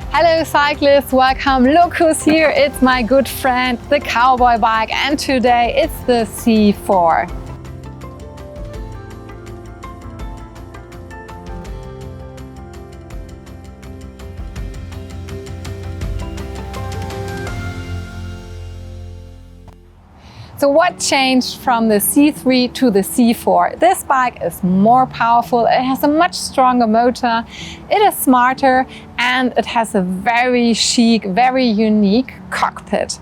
Hello cyclists, welcome. Look who's here. It's my good friend, the Cowboy bike, and today it's the C4. So what changed from the C3 to the C4? This bike is more powerful, it has a much stronger motor, it is smarter, and it has a very chic, very unique cockpit.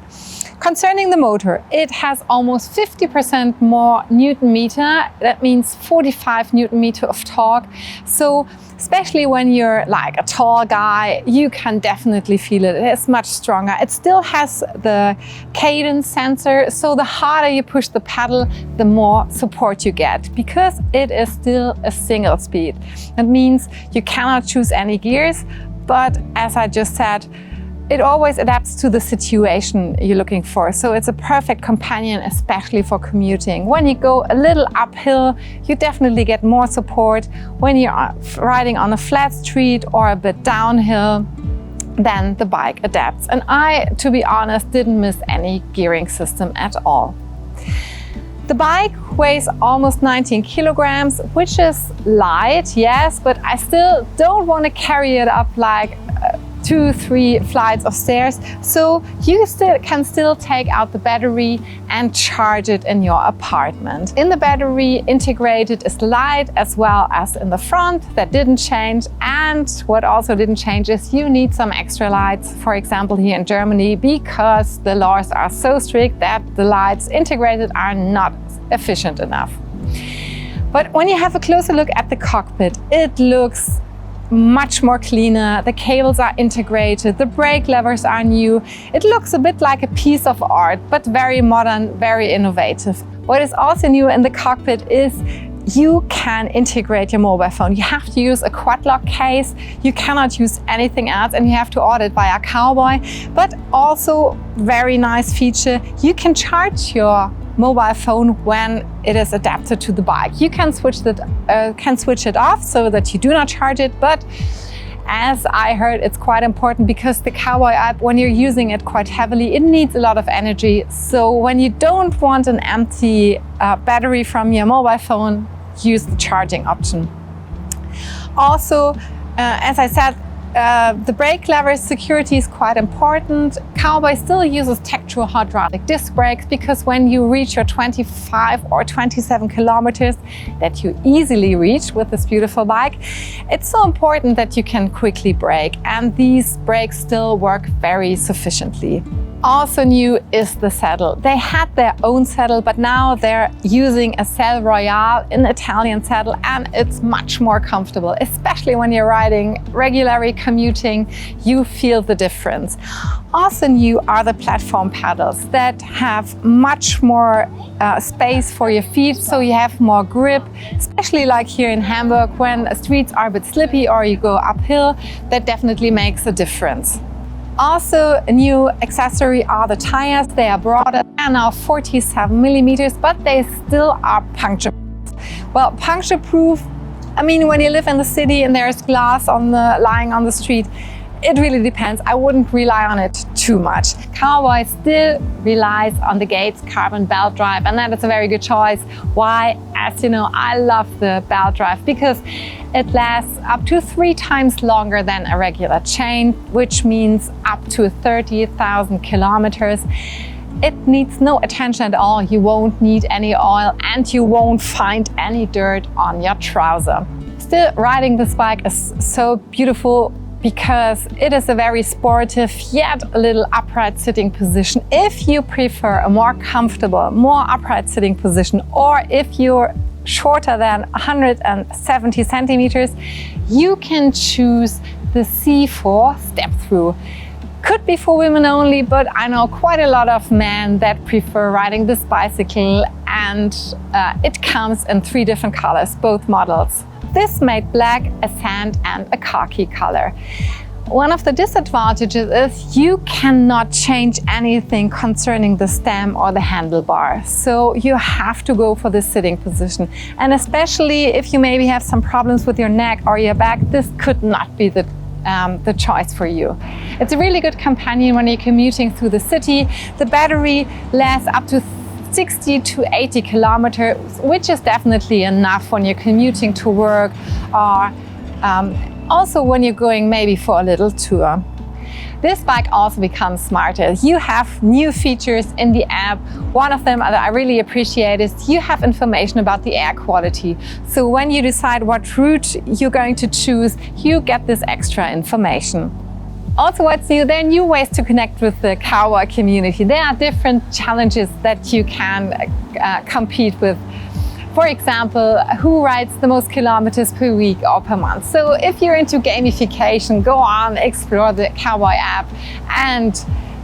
Concerning the motor, it has almost 50% more Newton meter. That means 45 Newton meter of torque. So especially when you're like a tall guy, you can definitely feel it. It is much stronger. It still has the cadence sensor. So the harder you push the pedal, the more support you get, because it is still a single speed. That means you cannot choose any gears. But as I just said, it always adapts to the situation you're looking for. So it's a perfect companion, especially for commuting. When you go a little uphill, you definitely get more support. When you're riding on a flat street or a bit downhill, then the bike adapts. And I, to be honest, didn't miss any gearing system at all. The bike weighs almost 19 kilograms, which is light, yes, but I still don't want to carry it up like 2-3 flights of stairs, so you can still take out the battery and charge it in your apartment. In the battery integrated is the light as well as in the front. That didn't change, and what also didn't change is you need some extra lights, for example here in Germany, because the laws are so strict that the lights integrated are not efficient enough. But when you have a closer look at the cockpit, it looks much more cleaner. The cables are integrated, the brake levers are new. It looks a bit like a piece of art, but very modern, very innovative. What is also new in the cockpit is you can integrate your mobile phone. You have to use a quad lock case. You cannot use anything else, and you have to order it via Cowboy. But also, very nice feature, you can charge your mobile phone when it is adapted to the bike. You can switch it off so that you do not charge it, but as I heard, it's quite important because the Cowboy app, when you're using it quite heavily, it needs a lot of energy. So when you don't want an empty battery from your mobile phone, use the charging option. Also, as I said, the brake lever security is quite important. Cowboy still uses tactual hydraulic disc brakes because when you reach your 25 or 27 kilometers that you easily reach with this beautiful bike, it's so important that you can quickly brake, and these brakes still work very sufficiently. Also new is the saddle. They had their own saddle, but now they're using a Selle Royale, an Italian saddle, and it's much more comfortable, especially when you're riding regularly commuting, you feel the difference. Also new are the platform pedals that have much more space for your feet, so you have more grip, especially like here in Hamburg when streets are a bit slippy or you go uphill. That definitely makes a difference. Also a new accessory are the tires. They are broader, they are now 47 millimeters, but they still are puncture proof. Well, puncture proof, I mean, when you live in the city and there's glass lying on the street, it really depends. I wouldn't rely on it too much. Cowboy still relies on the Gates carbon belt drive, and that is a very good choice. Why? As you know, I love the belt drive because it lasts up to 3 times longer than a regular chain, which means up to 30,000 kilometers. It needs no attention at all. You won't need any oil and you won't find any dirt on your trouser. Still, riding this bike is so beautiful because it is a very sportive yet a little upright sitting position. If you prefer a more comfortable, more upright sitting position, or if you're shorter than 170 centimeters, you can choose the C4 step through. Could be for women only, but I know quite a lot of men that prefer riding this bicycle, and it comes in 3 different colors, both models. This made black, a sand and a khaki color. One of the disadvantages is you cannot change anything concerning the stem or the handlebar. So you have to go for the sitting position. And especially if you maybe have some problems with your neck or your back, this could not be the the choice for you. It's a really good companion when you're commuting through the city. The battery lasts up to 60 to 80 kilometers, which is definitely enough when you're commuting to work, or also when you're going maybe for a little tour. This bike also becomes smarter. You have new features in the app. One of them that I really appreciate is you have information about the air quality. So when you decide what route you're going to choose, you get this extra information. Also, what's new, there are new ways to connect with the Cowboy community. There are different challenges that you can compete with. For example, who rides the most kilometers per week or per month? So if you're into gamification, go on, explore the Cowboy app and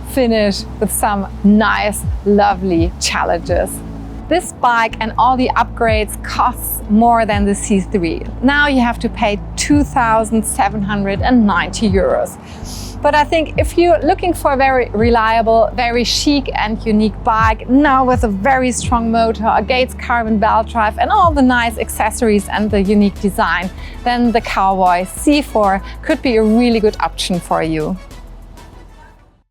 finish with some nice, lovely challenges. This bike and all the upgrades costs more than the C3. Now you have to pay 2,790 euros. But I think if you're looking for a very reliable, very chic and unique bike, now with a very strong motor, a Gates carbon belt drive and all the nice accessories and the unique design, then the COWBOY C4 could be a really good option for you.